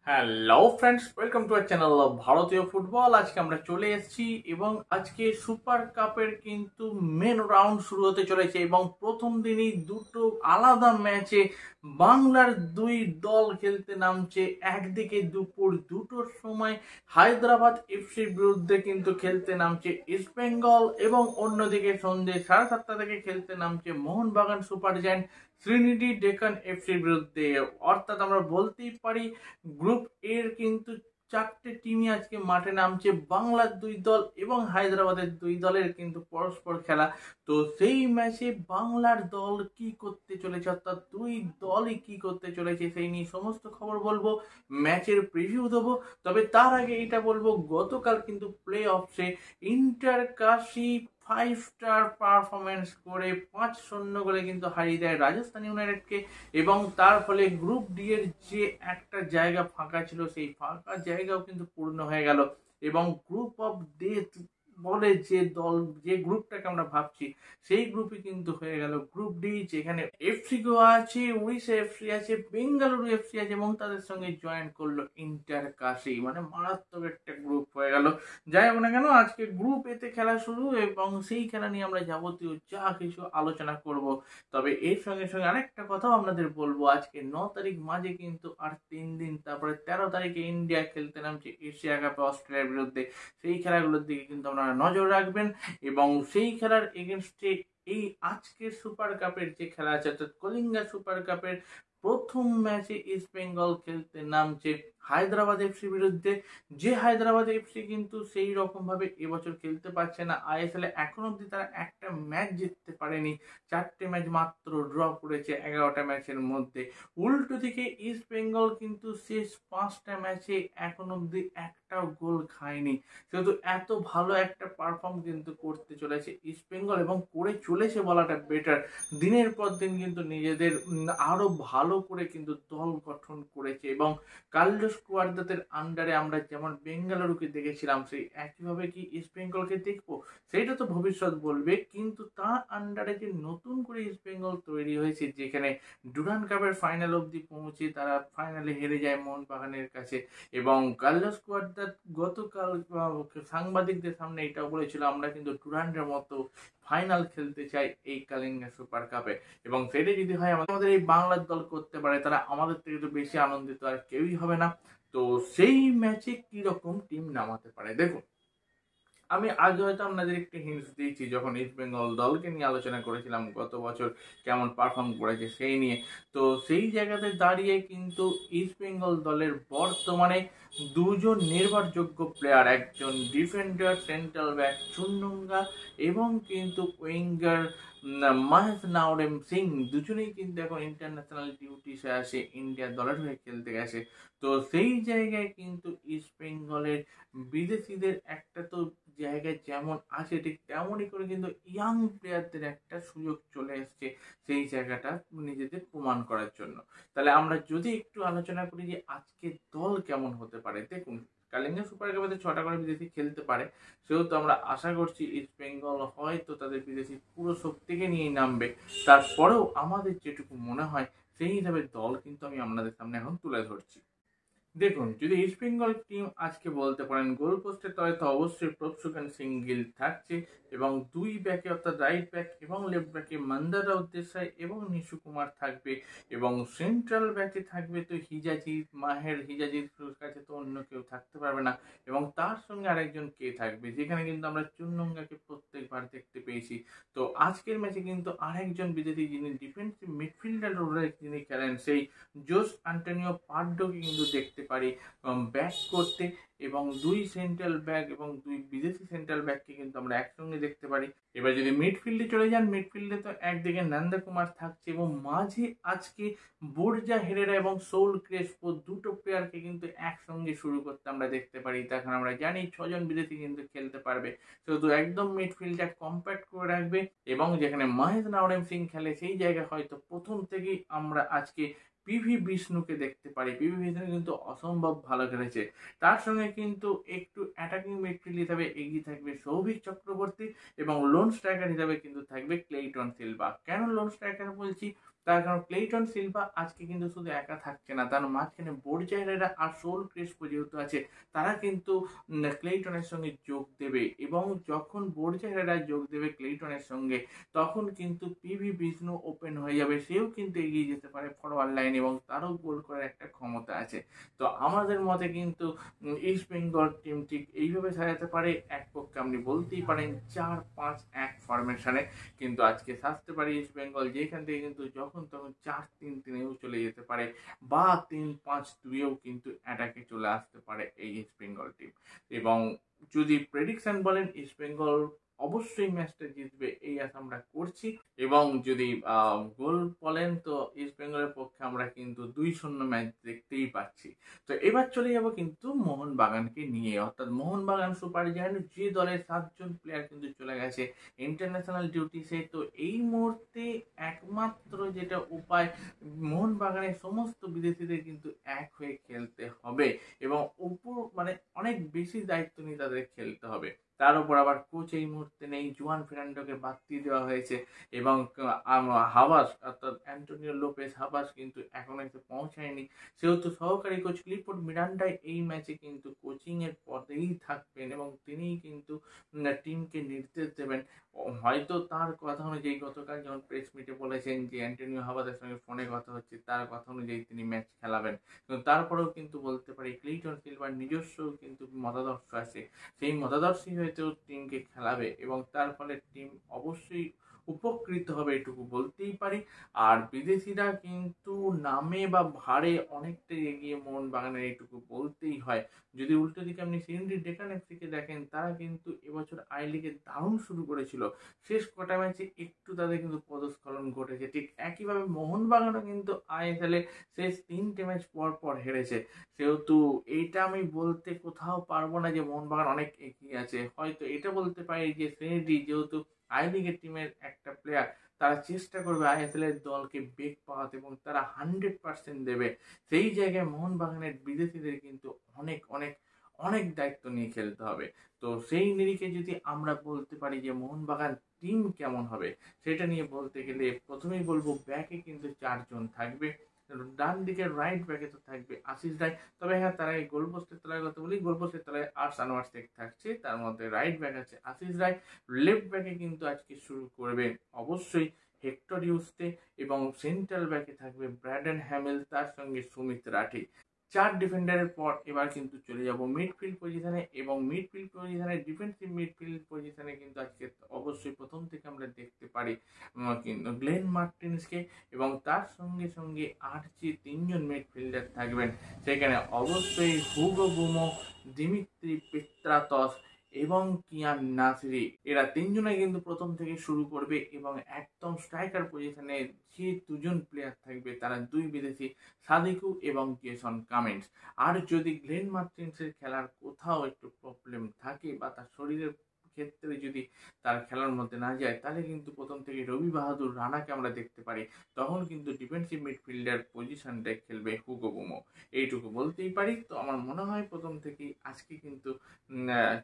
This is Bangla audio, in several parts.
Hello friends, welcome to our channel Bharatiya football. আজকে আমরা চলে এসেছি এবং আজকে সুপার কাপের কিন্তু মেন রাউন্ড শুরু হতে চলেছে এবং প্রথম দিনই দুটো আলাদা ম্যাচে বাংলার দুই দল খেলতে নামছে। একদিকে দুপুর 2টোর সময় হায়দ্রাবাদ এফসির বিরুদ্ধে কিন্তু খেলতে নামছে ইস্ট বেঙ্গল এবং অন্যদিকে সন্ধ্যে 7:30 থেকে খেলতে নামছে Mohun Bagan super giant Trinity Deccan এফসির বিরুদ্ধে। অর্থাৎ আমরা বলতেই পারি গ্রুপ এর কিন্তু 4টে টিমই আজকে মাঠে নামছে। বাংলার দুই দল এবং হায়দ্রাবাদের দুই দলের কিন্তু পরস্পর খেলা। তো সেই ম্যাচে বাংলার দল কি করতে চলেছে, অর্থাৎ দুই দলই কি করতে চলেছে সেই নিয়ে সমস্ত খবর বলবো, ম্যাচের প্রিভিউ দেবো। তবে তার আগে এটা বলবো, গতকাল কিন্তু প্লে অফসে ইন্টার কাশি 5 স্টার পারফরমেন্স করে 5-0 গোলে কিন্তু হারিয়ে দেয় রাজস্থান ইউনাইটেডকে এবং তার ফলে গ্রুপ ডি এর যে একটা জায়গা ফাঁকা ছিল সেই ফাঁকা জায়গাও কিন্তু পূর্ণ হয়ে গেল এবং গ্রুপ অফ ডেথ বলে যে দল, যে গ্রুপটাকে আমরা ভাবছি সেই গ্রুপই কিন্তু হয়ে গেল গ্রুপ ডি, যেখানে এফসি গোয়া আছে, উড়িষ্যা এফসি আছে, বেঙ্গালুরু এফসি আছে এবং তাদের সঙ্গে জয়েন করলো ইন্টার কাশি। মানে মারাত্মক একটা গ্রুপ হয়ে গেল। যাই হোক না কেন, আজকে গ্রুপ এতে খেলা শুরু এবং সেই খেলা নিয়ে আমরা যাবতীয় যা কিছু আলোচনা করব। তবে এর সঙ্গে সঙ্গে আরেকটা কথাও আপনাদের বলবো, আজকে 9 তারিখ মাঝে কিন্তু আর 3 দিন, তারপরে 13 তারিখে ইন্ডিয়া খেলতে নামছে এশিয়া কাপে অস্ট্রেলিয়ার বিরুদ্ধে। সেই খেলাগুলোর দিকে কিন্তু আপনারা নজর রাখবেন এবং সেই খেলার এগেনস্টে এই আজকের সুপার কাপের যে খেলা আছে, অর্থাৎ কলিঙ্গা সুপার কাপের প্রথম ম্যাচে ইস্ট বেঙ্গল খেলতে নামছে হায়দ্রাবাদ এফসির বিরুদ্ধে। যে হায়দ্রাবাদ এফসি কিন্তু সেই রকম ভাবে এবছর খেলতে পারছে না। আইএসএল এ এখন অব্দি তারা একটা ম্যাচ জিততে পারেনি, 4টে ম্যাচ মাত্র ড্র করেছে 11টা ম্যাচের মধ্যে। উল্টো দিকে ইস্ট বেঙ্গল কিন্তু শেষ 5টা ম্যাচে এখন অব্দি একটাও গোল খায়নি। সেহেতু এত ভালো একটা পারফর্ম কিন্তু করতে চলেছে ইস্ট বেঙ্গল এবং করে চলেছে বলাটা বেটার। দিনের পর দিন কিন্তু নিজেদের আরো ভালো করে কিন্তু দল গঠন করেছে এবং কার্লোস কুয়াদ্রাতের আন্ডারে আমরা যেমন বেঙ্গালুরুকে দেখেছিলাম, সেই একইভাবে কি ইস্ট বেঙ্গলকে দেখবো সেইটা তো ভবিষ্যৎ বলবে। কিন্তু তার আন্ডারে যে নতুন করে ইস্ট বেঙ্গল তৈরি হয়েছে, যেখানে ডুরান্ড কাপের ফাইনাল অব্দি পৌঁছে তারা ফাইনালে হেরে যায় মোহনবাগানের কাছে এবং কার্লোস কুয়াদ্রাত গতকাল সাংবাদিকদের সামনে এটাও বলেছিল, আমরা কিন্তু ডুরান্ডের মতো ফাইনাল খেলতে চাই এই কালিঙ্গা সুপার কাপে এবং সেটা যদি হয় আমাদের এই বাংলার দল করতে পারে, তারা আমাদের থেকে তো বেশি আনন্দিত আর কেউই হবে না। তো সেই ম্যাচে কি রকম টিম নামাতে পারে দেখুন। আমি আগে হয়তো আপনাদের একটু হিন্টস দিয়েছি যখন ইস্ট বেঙ্গল দলকে নিয়ে আলোচনা করেছিলাম গত বছর কেমন পারফর্ম করেছে সেই নিয়ে। তো সেই জায়গাতে দাঁড়িয়ে কিন্তু ইস্ট বেঙ্গল দলের বর্তমানে দুজন নির্ভরযোগ্য প্লেয়ার, একজন ডিফেন্ডার সেন্ট্রাল ব্যাক চুন্নুঙ্গা এবং কিন্তু উইঙ্গার মহেশ নাওরেম সিং, দুজনেই কিন্তু এখন ইন্টারন্যাশনাল ডিউটিসে আসে, ইন্ডিয়া দলের হয়ে খেলতে গেছে। তো সেই জায়গায় কিন্তু ইস্ট বেঙ্গলের বিদেশিদের একটা তো জায়গায় যেমন আছে ঠিক তেমনই করে কিন্তু ইয়াং প্লেয়ারদের একটা সুযোগ চলে এসছে সেই জায়গাটা নিজেদের প্রমাণ করার জন্য। তাহলে আমরা যদি একটু আলোচনা করি যে আজকে দল কেমন হতে পারে, দেখুন কালিঙ্গা সুপার কাপে 6টা করে বিদেশি খেলতে পারে, সেহেতু আমরা আশা করছি ইস্ট বেঙ্গল হয়তো তাদের বিদেশি পুরো শক্তিকে নিয়ে নামবে। তারপরেও আমাদের যেটুকু মনে হয় সেই হিসাবে দল কিন্তু আমি আপনাদের সামনে এখন তুলে ধরছি। দেখুন, যদি ইস্ট বেঙ্গল টিম আজকে বলতে পারেন, গোল পোস্টের তলায় তো অবশ্যই প্রভসুকান সিং গিল থাকছে এবং দুই ব্যাকে অর্থাৎ রাইট ব্যাক এবং লেফট ব্যাকে মন্দার রাউত দেশাই এবং নিশু কুমার থাকবে এবং সেন্ট্রাল ব্যাকে থাকবে তো হিজাজিৎ মাহের। হিজাজিৎ কাছে তো অন্য কেউ থাকতে পারবে না এবং তার সঙ্গে আরেকজন কে থাকবে, যেখানে কিন্তু আমরা চুন্নুঙ্গাকে প্রত্যেকবার দেখতে পেয়েছি। তো আজকের ম্যাচে কিন্তু আরেকজন বিদেশি যিনি ডিফেন্সিভ মিডফিল্ডার রোলে যিনি খেলেন, সেই জোস আন্টোনিও পার্ডোকে কিন্তু দেখতে পারি ব্যাক করতে এবং দুই সেন্ট্রাল ব্যাক এবং দুই বিদেশি সেন্ট্রাল ব্যাককে কিন্তু আমরা একসঙ্গে দেখতে পারি। এবার যদি মিডফিল্ডে চলে যান, মিডফিল্ডে তো একদিকে নন্দা কুমার থাকছে এবং মাঝে আজকে বোরজা হেরেরা এবং সোল ক্রেসপো দুটো প্লেয়ারকে কিন্তু একসঙ্গে শুরু করতে আমরা দেখতে পারি। তখন আমরা জানি 6জন বিদেশি কিন্তু খেলতে পারবে, সেহেতু একদম মিডফিল্ডটা কম্প্যাক্ট করে রাখবে এবং যেখানে মহেশ নাওরেম সিং খেলে সেই জায়গায় হয়তো প্রথম থেকেই আমরা আজকে পিভি বিষ্ণুকে দেখতে পারি। পিভি বিষ্ণু কিন্তু অসম্ভব ভালো খেলেছে। তার সঙ্গে কিন্তু একটু অ্যাটাকিং মিডফিল্ড হিসাবে এগিয়ে থাকবে সৌভিক চক্রবর্তী এবং লোন স্ট্রাইকার হিসাবে কিন্তু থাকবে ক্লেইটন সিলভা। কেন লোন স্ট্রাইকার বলছি তার কারণ ক্লেইটন সিলভা আজকে কিন্তু শুধু একা থাকছে না, তার মাঝখানে বোর্জাইরেরা আর সোল ক্রেসপো যেহেতু আছে, তারা কিন্তু ক্লেইটনের সঙ্গে যোগ দেবে। এবং যখন বোর্জাইরেরা যোগ দেবে ক্লেইটনের সঙ্গে, তখন কিন্তু পিভি বিষ্ণু ওপেন হয়ে যাবে, সেও কিন্তু এগিয়ে যেতে পারে ফরওয়ার্ড লাইন এবং তারও গোল করার একটা ক্ষমতা আছে। তো আমাদের মতে কিন্তু ইস্ট বেঙ্গল টিম ঠিক এইভাবে সাজাতে পারে। এক পক্ষে আপনি বলতেই পারেন 4-5-1 ফরমেশনে কিন্তু আজকে সাজতে পারে ইস্ট বেঙ্গল, যেখান থেকে কিন্তু যখন তখন 4-3-3-এও চলে যেতে পারে বা 3-5-2-এও কিন্তু অ্যাটাকে চলে আসতে পারে এই ইস্ট বেঙ্গল টিম। এবং যদি প্রেডিকশন বলেন, ইস্ট বেঙ্গল অবশ্যই ম্যাচটা জিতবে এই আশা আমরা করছি। এবং যদি গোল বলেন তো ইস্ট বেঙ্গলের পক্ষে আমরা কিন্তু 2-0 ম্যাচ দেখতেই পাচ্ছি। তো এবার চলে যাব কিন্তু মোহনবাগানকে নিয়ে, অর্থাৎ মোহনবাগান সুপার জায়ান্ট যে দলের 7 জন প্লেয়ার কিন্তু চলে গেছে ইন্টারন্যাশনাল ডিউটিসে। তো এই মুহূর্তে একমাত্র যেটা উপায়, মোহনবাগানের সমস্ত বিদেশিদের কিন্তু এক হয়ে খেলতে হবে এবং মানে অনেক বেশি দায়িত্ব নিয়ে তাদের খেলতে হবে। তার উপর আবার কোচ এই মুহূর্তে নেই, জুয়ান ফের্নান্ডোকে বাদ দিয়ে দেওয়া হয়েছে এবং হাবাস অর্থাৎ অ্যান্টোনিও লোপেস হাবাস কিন্তু এখনো এসে পৌঁছায়নি। সেহেতু সহকারী কোচ ক্লিফোর্ড মিরান্ডাই এই ম্যাচে কিন্তু কোচিং এর পদেই থাকবেন এবং তিনিই কিন্তু টিমকে নির্দেশ দেবেন। হয়তো তার কথা অনুযায়ী গতকাল যখন প্রেস মিটে বলেছেন যে অ্যান্টোনিও হাবাসের সঙ্গে ফোনে কথা হচ্ছে, তার কথা অনুযায়ী তিনি ম্যাচ খেলাবেন। কিন্তু তারপরেও কিন্তু বলতে পারি ক্লেইটন সিলভার নিজস্ব কিন্তু মতাদর্শ আছে, সেই মতাদর্শী হয়তো টিমকে খেলাবে এবং তার ফলে টিম অবশ্যই উপকৃত হবে, এটুকু বলতেই পারি। আর বিদেশিরা কিন্তু নামে বা ভারে অনেকটাই এগিয়ে মোহনবাগানের, এইটুকু বলতেই হয়। যদি উল্টো দিকে আপনি সিএনডি ডেকান এফসিকে দেখেন, তারা কিন্তু এবছর আই লিগে দারুণ শুরু করেছিল, শেষ কটা ম্যাচে একটু তাদের কিন্তু পদস্খলন ঘটেছে। ঠিক একইভাবে মোহনবাগানও কিন্তু আইএসএলে শেষ 3টে ম্যাচ পর পর হেরেছে। সেহেতু এইটা আমি বলতে কোথাও পারবো না যে মোহনবাগান অনেক এগিয়ে আছে। হয়তো এটা বলতে পারি যে সিএনডি যেহেতু আই লিগের টিমের একটা প্লেয়ার, তারা চেষ্টা করবে আইএসএল এর দলকে বেগ পাওয়াতে এবং তারা 100% দেবে। সেই জায়গায় মোহনবাগানের বিদেশিদের কিন্তু অনেক অনেক অনেক দায়িত্ব নিয়ে খেলতে হবে। তো সেই নিরিখে যদি আমরা বলতে পারি যে মোহনবাগান টিম কেমন হবে, সেটা নিয়ে বলতে গেলে প্রথমেই বলবো ব্যাকে কিন্তু 4 জন থাকবে। ডান দিকে রাইট ব্যাকে তো থাকবে আশিস রায়, তবে হ্যাঁ তার আগে গোলপোস্টের তলায় কথা বলি, গোলপোস্টের তলায় আর্টস আনোয়ার শেখ থাকছে, তার মধ্যে রাইট ব্যাক আছে আশিস রায়। লেফট ব্যাকে কিন্তু আজকে শুরু করবে অবশ্যই হেক্টর ইউস্টে এবং সেন্ট্রাল ব্যাকে থাকবে ব্র্যাডন হ্যামেল, তার সঙ্গে সুমিত রাঠি। 4 ডিফেন্ডারের পর এবার কিন্তু চলে যাব মিডফিল্ড পজিশনে এবং মিডফিল্ড পজিশনে ডিফেন্সিভ মিডফিল্ড পজিশনে কিন্তু আজকে অবশ্যই প্রথম থেকে আমরা দেখতে পারি কিন্তু গ্লেন মার্টিন্সকে এবং তার সঙ্গে সঙ্গে আর যে 3 জন মিডফিল্ডার থাকবেন, সেখানে অবশ্যই হুগো বুমো, দিমিত্রি পেত্রাতস এবং কিয়ান নাসিরি, এরা 3 জনে কিন্তু প্রথম থেকে শুরু করবে এবং একদম স্ট্রাইকার পজিশনে যে 2 জন প্লেয়ার থাকবে তারা 2 বিদেশি, সাদিকু এবং জেসন কামিন্স। আর যদি গ্লেন মার্টিন্সের খেলার কোথাও একটু প্রবলেম থাকে বা তার শরীরের ক্ষেত্রে যদি তার খেলার মধ্যে না যায়, তাহলে কিন্তু প্রথম থেকে রবি বাহাদুর রানাকে আমরা দেখতে পারি, তখন কিন্তু ডিফেন্সিভ মিডফিল্ডার পজিশনটায় খেলবে হুগো বুমো, এইটুকু বলতেই পারি। তো আমার মনে হয় প্রথম থেকেই আজকে কিন্তু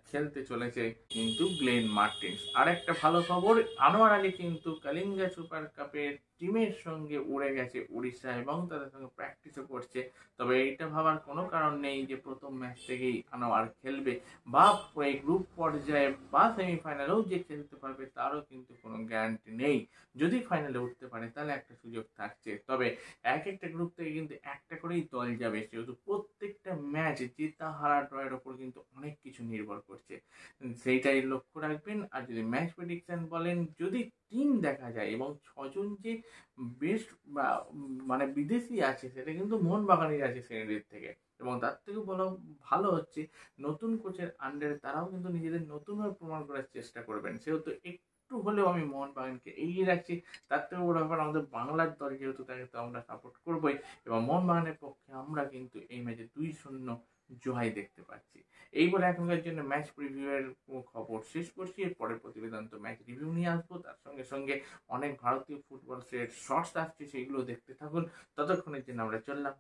খেলতে চলেছে কিন্তু গ্লেন মার্টিন্স। আর একটা ভালো খবর, আনোয়ার আলী কিন্তু কালিঙ্গা সুপার কাপের টিমের সঙ্গে উড়ে গেছে উড়িষ্যা এবং তাদের সঙ্গে প্র্যাকটিসও করছে। তবে এইটা ভাবার কোনো কারণ নেই যে প্রথম ম্যাচ থেকেই আনোয়ার খেলবে বা এই গ্রুপ পর্যায়ে বা সেমিফাইনালেও যে খেলতে পারবে তারও কিন্তু কোনো গ্যারান্টি নেই। যদি ফাইনালে উঠতে পারে তাহলে একটা সুযোগ থাকছে, তবে এক একটা গ্রুপ থেকে কিন্তু একটা করেই দল যাবে, সেহেতু প্রত্যেকটা ম্যাচ জেতা হারা ড্রয়ের ওপর কিন্তু অনেক কিছু নির্ভর করছে, সেইটাই লক্ষ্য রাখবেন। আর যদি ম্যাচ প্রেডিকশন বলেন, যদি টিম দেখা যায় এবং 6 জন যে বেস্ট বা মানে বিদেশি আছে, সেটা কিন্তু মোহনবাগানের আছে শ্রেণীর থেকে, এবং তার থেকেও ভালো হচ্ছে নতুন কোচের আন্ডারে তারাও কিন্তু নিজেদের নতুনভাবে প্রমাণ করার চেষ্টা করবেন। সেহেতু একটু হলেও আমি মোহনবাগানকে এগিয়ে রাখছি। তার থেকে বড় ব্যাপার, আমাদের বাংলার দল যেহেতু, তাকে তো আমরা সাপোর্ট করবোই এবং মোহনবাগানের পক্ষে আমরা কিন্তু এই ম্যাচে 2-0 জয় দেখতে পাচ্ছি। এই বলে এখনকার জন্য ম্যাচ প্রিভিউ এর খবর শেষ করছি। এর পরের প্রতিবেদন তো ম্যাচ রিভিউ নিয়ে আসবো, তার সঙ্গে সঙ্গে অনেক ভারতীয় ফুটবল শর্টস আসছে, সেগুলো দেখতে থাকুন। ততক্ষণের জন্য আমরা চললাম।